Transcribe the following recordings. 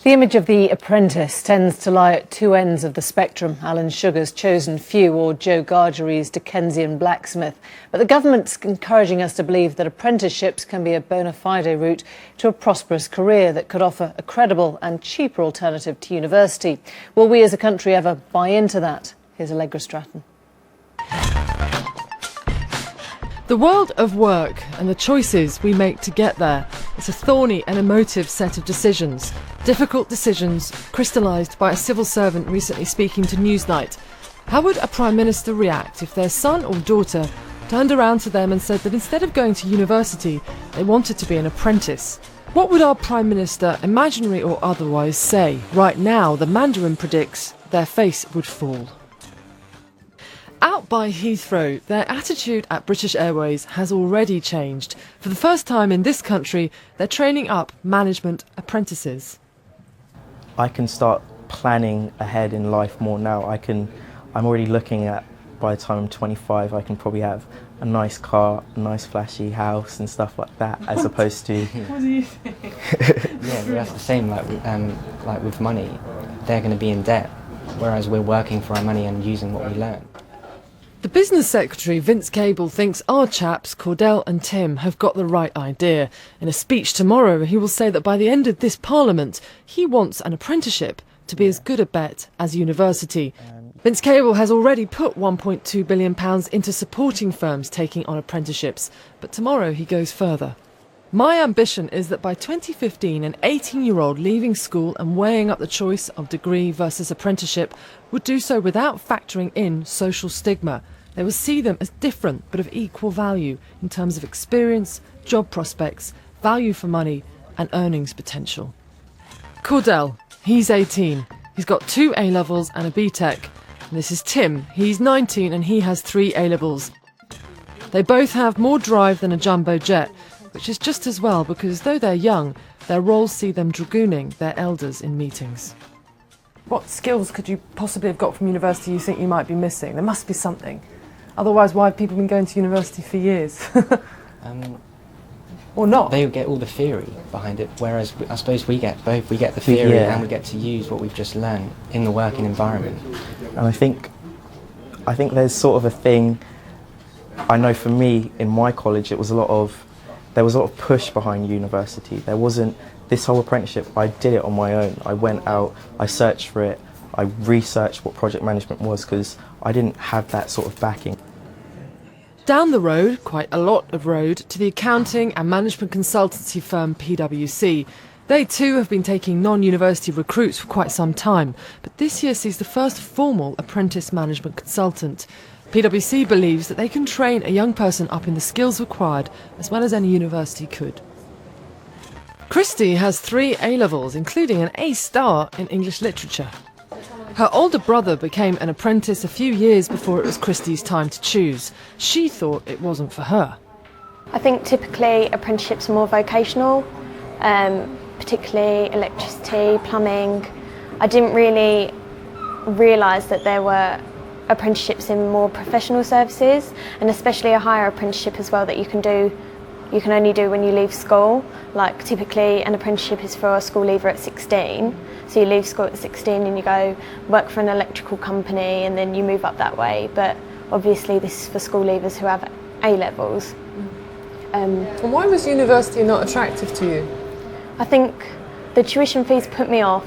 The image of the apprentice tends to lie at two ends of the spectrum, Alan Sugar's Chosen Few or Joe Gargery's Dickensian blacksmith. But the government's encouraging us to believe that apprenticeships can be a bona fide route to a prosperous career that could offer a credible and cheaper alternative to university. Will we as a country ever buy into that? Here's Allegra Stratton. The world of work and the choices we make to get there. It's a thorny and emotive set of decisions. Difficult decisions crystallised by a civil servant recently speaking to Newsnight. How would a Prime Minister react if their son or daughter turned around to them and said that instead of going to university, they wanted to be an apprentice? What would our Prime Minister, imaginary or otherwise, say? Right now, the Mandarin predicts their face would fall. Out by Heathrow, their attitude at British Airways has already changed. For the first time in this country, they're training up management apprentices. I can start planning ahead in life more now. I'm already looking at, by the time I'm 25, I can probably have a nice car, a nice flashy house and stuff like that, as opposed to... What do you think? Yeah, that's the same, like with money, they're going to be in debt, whereas we're working for our money and using what we learn. The Business Secretary, Vince Cable, thinks our chaps, Cordell and Tim, have got the right idea. In a speech tomorrow, he will say that by the end of this Parliament, he wants an apprenticeship to be as good a bet as university. Vince Cable has already put £1.2 billion into supporting firms taking on apprenticeships, but tomorrow he goes further. My ambition is that by 2015, an 18-year-old leaving school and weighing up the choice of degree versus apprenticeship would do so without factoring in social stigma. They will see them as different but of equal value in terms of experience, job prospects, value for money and earnings potential. Cordell, he's 18. He's got 2 A-levels and a BTEC. And this is Tim. He's 19 and he has 3 A-levels. They both have more drive than a jumbo jet, which is just as well because though they're young, their roles see them dragooning their elders in meetings. What skills could you possibly have got from university you think you might be missing? There must be something. Otherwise, why have people been going to university for years? Or not? They get all the theory behind it, whereas I suppose we get both. We get the theory and we get to use what we've just learned in the working environment. And I think there's sort of a thing, I know for me, in my college, there was a lot of push behind university. There wasn't this whole apprenticeship. I did it on my own. I went out, I searched for it, I researched what project management was because I didn't have that sort of backing. Down the road, quite a lot of road, to the accounting and management consultancy firm PwC. They too have been taking non-university recruits for quite some time, but this year sees the first formal apprentice management consultant. PwC believes that they can train a young person up in the skills required as well as any university could. Christy has 3 A-levels, including an A-star in English literature. Her older brother became an apprentice a few years before it was Christy's time to choose. She thought it wasn't for her. I think typically apprenticeships are more vocational, particularly electricity, plumbing. I didn't really realise that there were apprenticeships in more professional services, and especially a higher apprenticeship as well that you can only do when you leave school. Like typically an apprenticeship is for a school leaver at 16, so you leave school at 16 and you go work for an electrical company and then you move up that way, but obviously this is for school leavers who have A-levels. And why was university not attractive to you? I think the tuition fees put me off.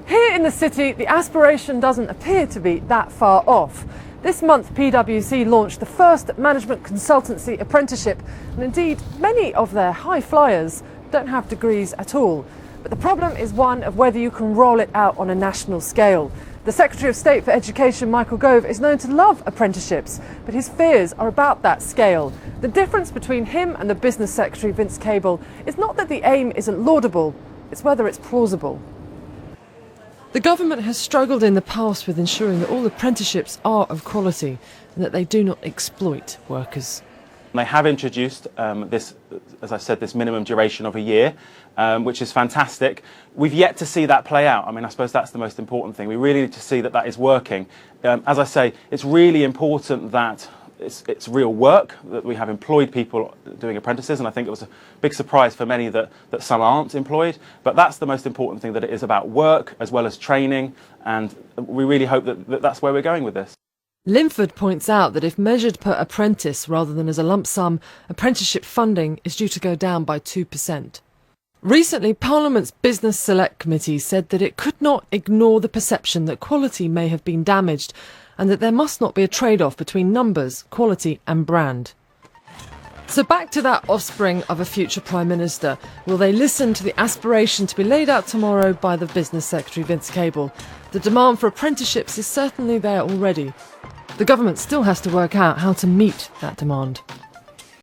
Here in the city, the aspiration doesn't appear to be that far off. This month, PwC launched the first management consultancy apprenticeship, and indeed, many of their high flyers don't have degrees at all. But the problem is one of whether you can roll it out on a national scale. The Secretary of State for Education, Michael Gove, is known to love apprenticeships, but his fears are about that scale. The difference between him and the Business Secretary, Vince Cable, is not that the aim isn't laudable, it's whether it's plausible. The government has struggled in the past with ensuring that all apprenticeships are of quality and that they do not exploit workers. They have introduced this, as I said, this minimum duration of a year, which is fantastic. We've yet to see that play out. I mean, I suppose that's the most important thing. We really need to see that that is working. As I say, it's really important that it's real work, that we have employed people doing apprentices, and I think it was a big surprise for many that some aren't employed. But that's the most important thing, that it is about work as well as training, and we really hope that that's where we're going with this. Linford points out that if measured per apprentice rather than as a lump sum, apprenticeship funding is due to go down by 2%. Recently, Parliament's Business Select Committee said that it could not ignore the perception that quality may have been damaged and that there must not be a trade-off between numbers, quality and brand. So back to that offspring of a future Prime Minister. Will they listen to the aspiration to be laid out tomorrow by the Business Secretary Vince Cable? The demand for apprenticeships is certainly there already. The government still has to work out how to meet that demand.